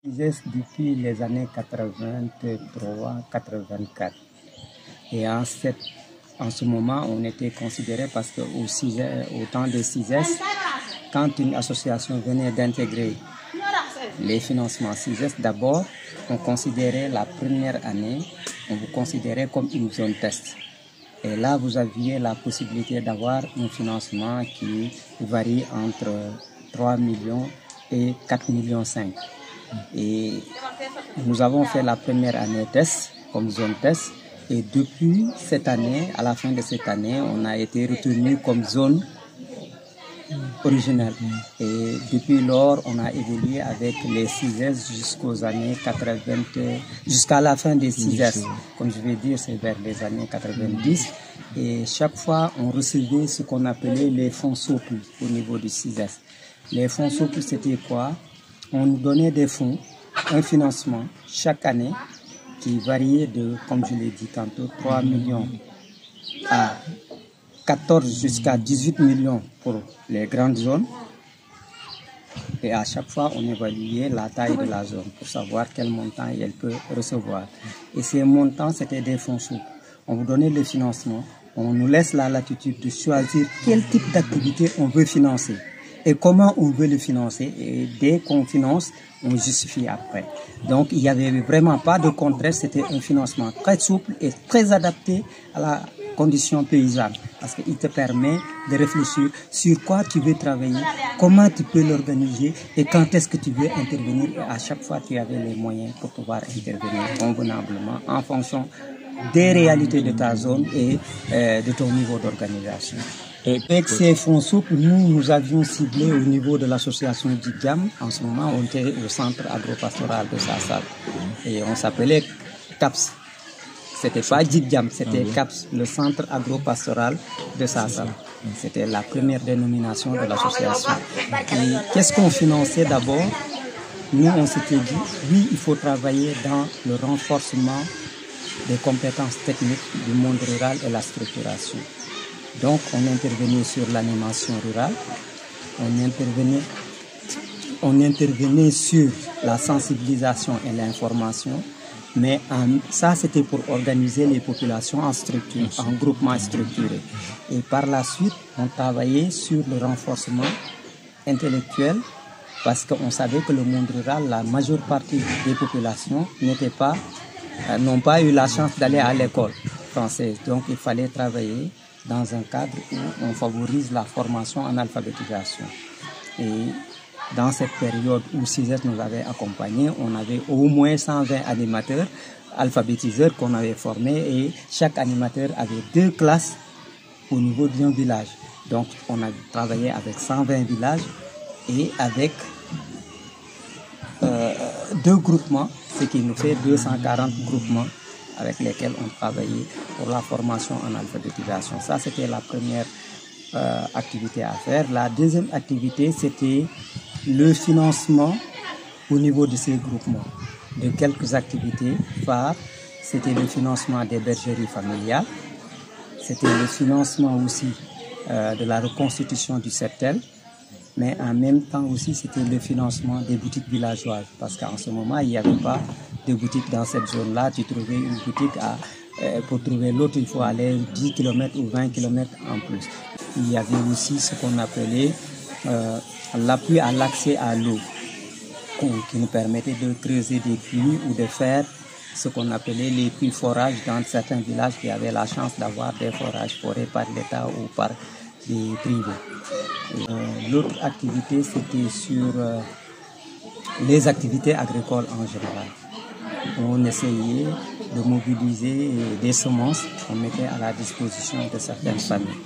Depuis les années 83-84. Et en ce moment, on était considéré parce qu'au temps des CISES, quand une association venait d'intégrer les financements CISES, d'abord, on considérait la première année, on vous considérait comme une zone test. Et là, vous aviez la possibilité d'avoir un financement qui varie entre 3 millions et 4 millions 5. Et nous avons fait la première année test, comme zone test. Et depuis cette année, à la fin de cette année, on a été retenu comme zone originale. Et depuis lors, on a évolué avec les CISES jusqu'aux années 80, jusqu'à la fin des CISES. Comme je vais dire, c'est vers les années 90. Et chaque fois, on recevait ce qu'on appelait les fonds souples au niveau du CISES. Les fonds souples, c'était quoi? On nous donnait des fonds, un financement chaque année qui variait de, comme je l'ai dit tantôt, 3 millions à 14 jusqu'à 18 millions pour les grandes zones. Et à chaque fois, on évaluait la taille de la zone pour savoir quel montant elle peut recevoir. Et ces montants, c'était des fonds souples. On vous donnait le financement, on nous laisse la latitude de choisir quel type d'activité on veut financer et comment on veut le financer. Et dès qu'on finance, on justifie après. Donc, il n'y avait vraiment pas de contrainte. C'était un financement très souple et très adapté à la condition paysanne. Parce qu'il te permet de réfléchir sur quoi tu veux travailler, comment tu peux l'organiser et quand est-ce que tu veux intervenir. Et à chaque fois, tu avais les moyens pour pouvoir intervenir convenablement en fonction des réalités de ta zone et de ton niveau d'organisation. Et avec ces fonds souples, nous avions ciblé au niveau de l'association Djidjam. En ce moment, on était au centre agropastoral de Sassal. Et on s'appelait CAPS. C'était pas Djidjam, c'était CAPS, le centre agropastoral de Sassal. C'était la première dénomination de l'association. Et qu'est-ce qu'on finançait d'abord? Nous, on s'était dit, oui, il faut travailler dans le renforcement des compétences techniques du monde rural et la structuration. Donc, on intervenait sur l'animation rurale, on intervenait sur la sensibilisation et l'information, mais ça, c'était pour organiser les populations en structure, en groupement structuré. Et par la suite, on travaillait sur le renforcement intellectuel, parce qu'on savait que le monde rural, la majeure partie des populations n'ont pas eu la chance d'aller à l'école française. Donc, il fallait travailler dans un cadre où on favorise la formation en alphabétisation. Et dans cette période où CISES nous avait accompagnés, on avait au moins 120 animateurs, alphabétiseurs qu'on avait formés et chaque animateur avait 2 classes au niveau d'un village. Donc on a travaillé avec 120 villages et avec 2 groupements, ce qui nous fait 240 groupements avec lesquels on travaillait pour la formation en alphabétisation. Ça, c'était la première activité à faire. La deuxième activité, c'était le financement au niveau de ces groupements. De quelques activités phares, c'était le financement des bergeries familiales, c'était le financement aussi de la reconstitution du septel, mais en même temps aussi, c'était le financement des boutiques villageoises, parce qu'en ce moment, il n'y avait pas de boutique dans cette zone-là. Tu trouvais une boutique, pour trouver l'autre, il faut aller 10 km ou 20 km en plus. Il y avait aussi ce qu'on appelait l'appui à l'accès à l'eau, qui nous permettait de creuser des puits ou de faire ce qu'on appelait les puits forages dans certains villages qui avaient la chance d'avoir des forages forés par l'État ou par des privés. L'autre activité, c'était sur les activités agricoles en général. On essayait de mobiliser des semences qu'on mettait à la disposition de certaines familles.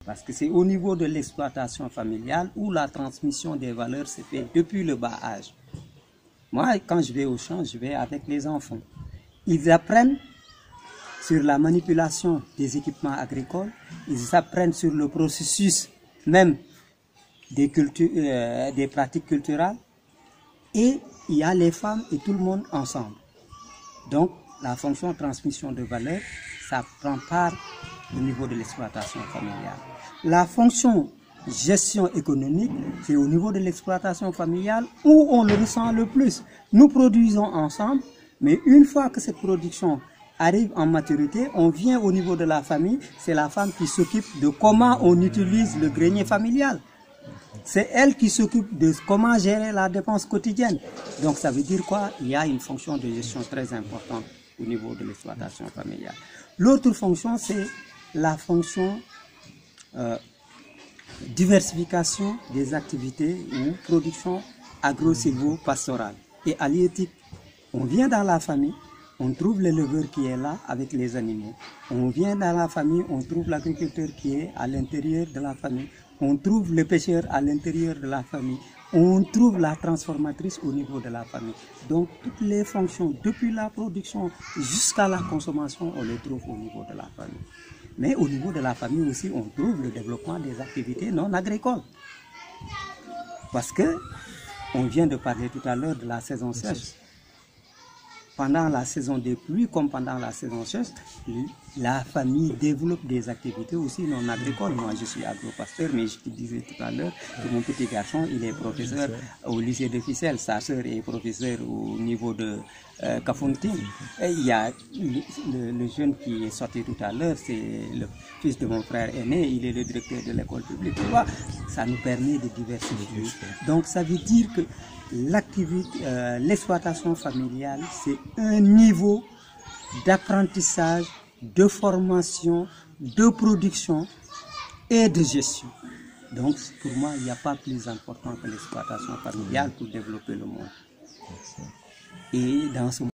Parce que c'est au niveau de l'exploitation familiale où la transmission des valeurs se fait depuis le bas âge. Moi, quand je vais au champ, je vais avec les enfants. Ils apprennent sur la manipulation des équipements agricoles, ils apprennent sur le processus même des pratiques culturelles, et il y a les femmes et tout le monde ensemble. Donc, la fonction de transmission de valeurs, ça prend part au niveau de l'exploitation familiale. La fonction gestion économique, c'est au niveau de l'exploitation familiale où on le ressent le plus. Nous produisons ensemble, mais une fois que cette production arrive en maturité, on vient au niveau de la famille, c'est la femme qui s'occupe de comment on utilise le grenier familial. C'est elle qui s'occupe de comment gérer la dépense quotidienne. Donc ça veut dire quoi? Il y a une fonction de gestion très importante au niveau de l'exploitation familiale. L'autre fonction, c'est la fonction diversification des activités ou production agro-silvo-pastorale et halieutique. On vient dans la famille, on trouve l'éleveur qui est là avec les animaux. On vient dans la famille, on trouve l'agriculteur qui est à l'intérieur de la famille. On trouve le pêcheur à l'intérieur de la famille. On trouve la transformatrice au niveau de la famille. Donc toutes les fonctions, depuis la production jusqu'à la consommation, on les trouve au niveau de la famille. Mais au niveau de la famille aussi, on trouve le développement des activités non agricoles. Parce que, on vient de parler tout à l'heure de la saison sèche. Pendant la saison des pluies, comme pendant la saison sèche, la famille développe des activités aussi non agricoles. Moi, je suis agro-pasteur, mais je te disais tout à l'heure que mon petit garçon, il est professeur au lycée de Fissel. Sa sœur est professeure au niveau de Kafountine. Et il y a le jeune qui est sorti tout à l'heure, c'est le fils de mon frère aîné, il est le directeur de l'école publique. Tu vois, ça nous permet de diversifier. Donc, ça veut dire que l'exploitation familiale, c'est un niveau d'apprentissage, de formation, de production et de gestion. Donc, pour moi, il n'y a pas plus important que l'exploitation familiale pour développer le monde. Et dans ce